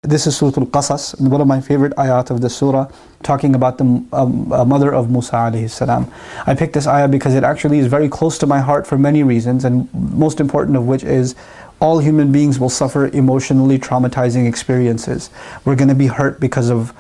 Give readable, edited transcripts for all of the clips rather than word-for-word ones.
this is Surah Al-Qasas, one of my favorite ayat of the surah, talking about the mother of Musa alayhi salam. I picked this ayah because it actually is very close to my heart for many reasons, and most important of which is all human beings will suffer emotionally traumatizing experiences. We're going to be hurt because of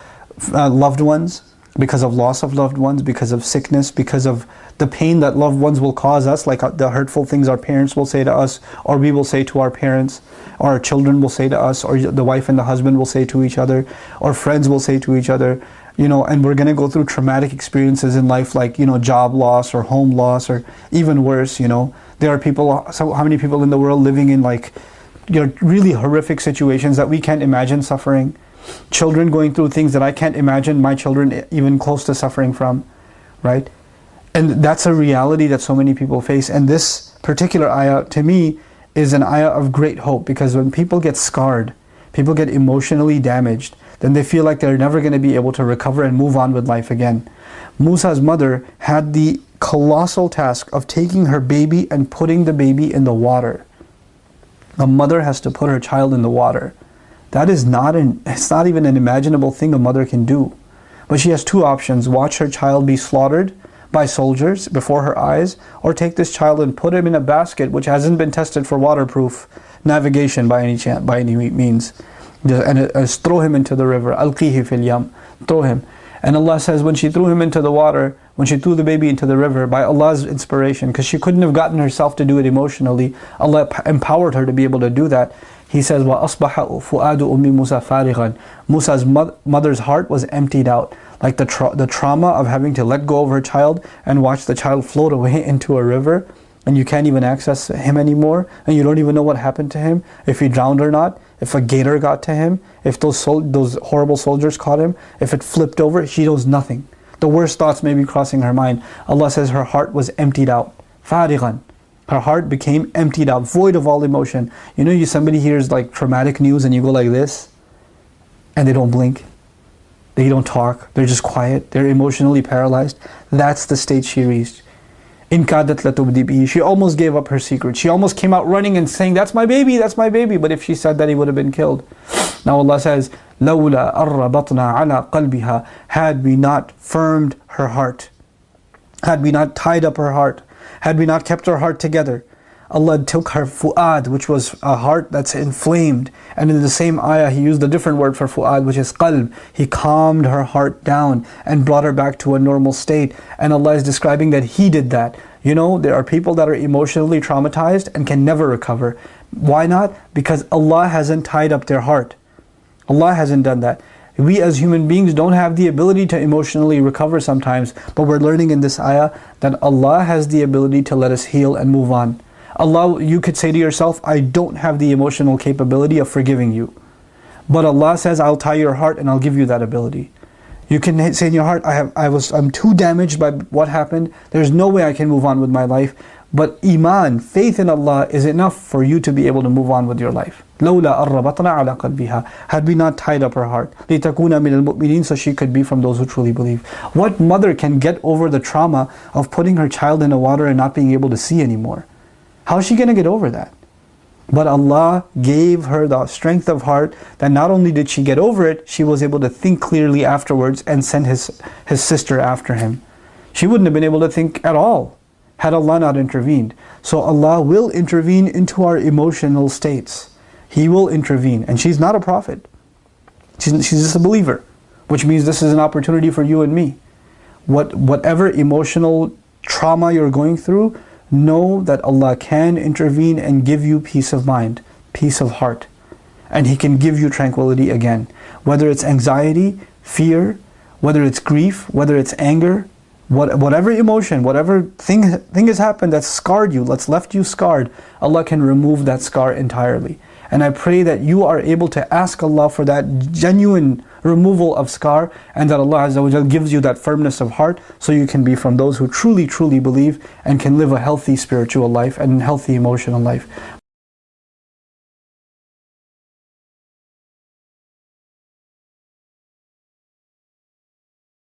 loved ones, because of loss of loved ones, because of sickness, because of the pain that loved ones will cause us, like the hurtful things our parents will say to us, or we will say to our parents, or our children will say to us, or the wife and the husband will say to each other, or friends will say to each other, and we're going to go through traumatic experiences in life, like, job loss or home loss, or even worse, There are people, so how many people in the world living in really horrific situations that we can't imagine suffering? Children going through things that I can't imagine my children even close to suffering from, right? And that's a reality that so many people face. And this particular ayah, to me, is an ayah of great hope, because when people get scarred, people get emotionally damaged, then they feel like they're never going to be able to recover and move on with life again. Musa's mother had the colossal task of taking her baby and putting the baby in the water. A mother has to put her child in the water. That is it's not even an imaginable thing a mother can do. But she has two options: watch her child be slaughtered by soldiers before her eyes, or take this child and put him in a basket which hasn't been tested for waterproof navigation by any means, and throw him into the river. Alqihi fil yam, throw him. And Allah says, when she threw him into the water, when she threw the baby into the river, by Allah's inspiration, because she couldn't have gotten herself to do it emotionally, Allah empowered her to be able to do that. He says, وَأَصْبَحَ فُؤَادُ أُمِّ مُوسَى فَارِغًا. Musa's mother's heart was emptied out. Like the trauma of having to let go of her child and watch the child float away into a river, and you can't even access him anymore, and you don't even know what happened to him, if he drowned or not, if a gator got to him, if those horrible soldiers caught him, if it flipped over, she knows nothing. The worst thoughts may be crossing her mind. Allah says her heart was emptied out. فَارِغًا. Her heart became emptied out, void of all emotion. Somebody hears like traumatic news and you go like this, and they don't blink. They don't talk. They're just quiet. They're emotionally paralyzed. That's the state she reached. In kadat latubdi bihi. She almost gave up her secret. She almost came out running and saying, "That's my baby, that's my baby." But if she said that, he would have been killed. Now Allah says, لَوْلَا أَرَّبَطْنَا عَلَىٰ قَلْبِهَا. Had we not firmed her heart, had we not tied up her heart, had we not kept her heart together, Allah took her fu'ad, which was a heart that's inflamed. And in the same ayah, He used a different word for fu'ad, which is qalb. He calmed her heart down and brought her back to a normal state. And Allah is describing that He did that. There are people that are emotionally traumatized and can never recover. Why not? Because Allah hasn't tied up their heart. Allah hasn't done that. We as human beings don't have the ability to emotionally recover sometimes, but we're learning in this ayah that Allah has the ability to let us heal and move on. Allah, you could say to yourself, I don't have the emotional capability of forgiving you. But Allah says, I'll tie your heart and I'll give you that ability. You can say in your heart, I'm too damaged by what happened. There's no way I can move on with my life. But iman, faith in Allah, is enough for you to be able to move on with your life. لَوْلَا أَرَّبَطْنَا عَلَىٰ قَلْبِهَا. Had we not tied up her heart, لِتَكُونَ مِنَ الْمُؤْمِنِينَ, so she could be from those who truly believe. What mother can get over the trauma of putting her child in the water and not being able to see anymore? How is she going to get over that? But Allah gave her the strength of heart that not only did she get over it, she was able to think clearly afterwards and send his sister after him. She wouldn't have been able to think at all had Allah not intervened. So Allah will intervene into our emotional states. He will intervene. And she's not a prophet. She's just a believer, which means this is an opportunity for you and me. Whatever emotional trauma you're going through, know that Allah can intervene and give you peace of mind, peace of heart. And He can give you tranquility again. Whether it's anxiety, fear, whether it's grief, whether it's anger, whatever emotion, whatever thing has happened that's scarred you, that's left you scarred, Allah can remove that scar entirely. And I pray that you are able to ask Allah for that genuine removal of scar, and that Allah Azza wa Jal gives you that firmness of heart, so you can be from those who truly, truly believe and can live a healthy spiritual life and healthy emotional life.